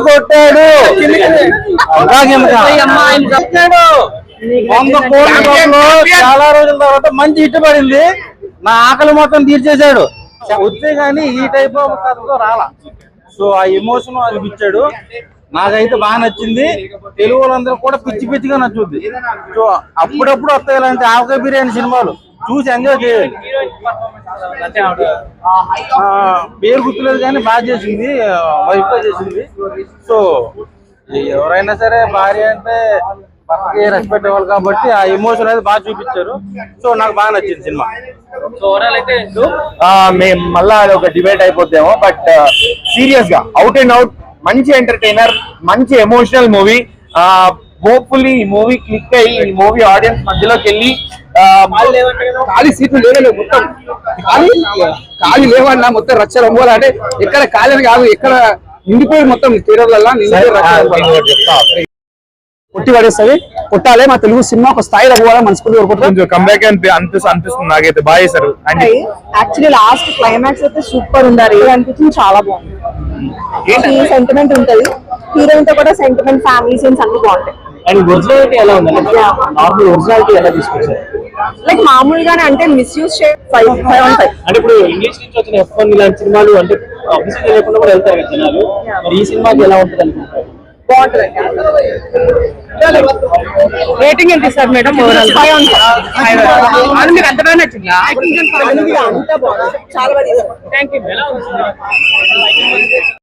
కొట్టాడు 100 కోట్ల చాలా రోజుల తర్వాత మంచి హిట్ పడింది. నా ఆకలి మొత్తం తీర్చేశాడు. వచ్చే గానీ ఈ టైప్ ఆఫ్ కథతో రాలా. సో ఆ ఎమోషన్ అనిపించాడు. నాకైతే బాగా నచ్చింది. తెలుగు వాళ్ళందరూ కూడా పిచ్చి పిచ్చిగా నచ్చుద్ది. సో అప్పుడప్పుడు వస్తాయి ఇలాంటి ఆవకాయ బిర్యానీ సినిమాలు, చూసి ఎంజాయ్ చేయాలి. పేరు గుర్తులేదు కానీ బాగా చేసింది, వైఫ్ గా చేసింది. సో ఎవరైనా సరే భార్య అంటే భర్తకి రెస్పెక్ట్ ఇవ్వాలి కాబట్టి ఆ ఎమోషన్ అనేది బాగా చూపించారు. సో నాకు బాగా నచ్చింది సినిమా. మేము మళ్ళా ఒక డిబేట్ అయిపోతామో, బట్ సీరియస్ గా అవుట్ అండ్ అవుట్ మంచి ఎంటర్టైనర్, మంచి ఎమోషనల్ మూవీ. హోప్ఫుల్లీ ఈ మూవీ క్లిక్ అయ్యి ఈ మూవీ ఆడియన్స్ మధ్యలోకి వెళ్ళి ఖాళీ సీట్లు లేవలేవు, మొత్తం ఖాళీ లేవన్నా మొత్తం రచ్చ రంగోలు. అంటే ఎక్కడ ఖాళీ కాదు, ఎక్కడ నిండిపోయి మొత్తం థియేటర్లలో కొట్టి పడేస్తుంది. కొట్టాలి మా తెలుగు సినిమా ఒక స్థాయిలో పోవాలని మనస్ఫూర్తి కోరుకుంటున్నాం. కంబ్యాక్ అనిపిస్తుంది నాకైతే. బాగా చేశారు. యాక్చువల్లీ లాస్ట్ క్లైమాక్స్ అయితే సూపర్ ఉండాలి అనిపించింది, చాలా బాగుంది. సెంటిమెంట్ ఉంటది, హీరోయిన్ తో కూడా సెంటిమెంట్, ఫ్యామిలీ సీన్స్ అన్ని బాగుంటాయి. అండ్ ఒరిజినాలిటీ ఎలా ఉంది? నార్మల్ ఒరిజినాలిటీ ఎలా తీసుకొచ్చారు? లైక్ మామూలుగానే అంటే మిస్యూజ్ 5/5. అంటే ఇప్పుడు ఇంగ్లీష్ నుంచి వచ్చిన F1 ఇలాంటి సినిమాలు అంటే పబ్లిసిటీ లేకుండా కూడా వెళ్తారు కదా జనాలు. మరి ఈ సినిమాకి ఎలా ఉంటుంది అనుకుంటారు? బాగుంటుంది. రేటింగ్ ఎంత ఇస్తారు మేడం? 5/5. మీకు అంతగా నచ్చిందా? చాలా బాగుంది. Thank you.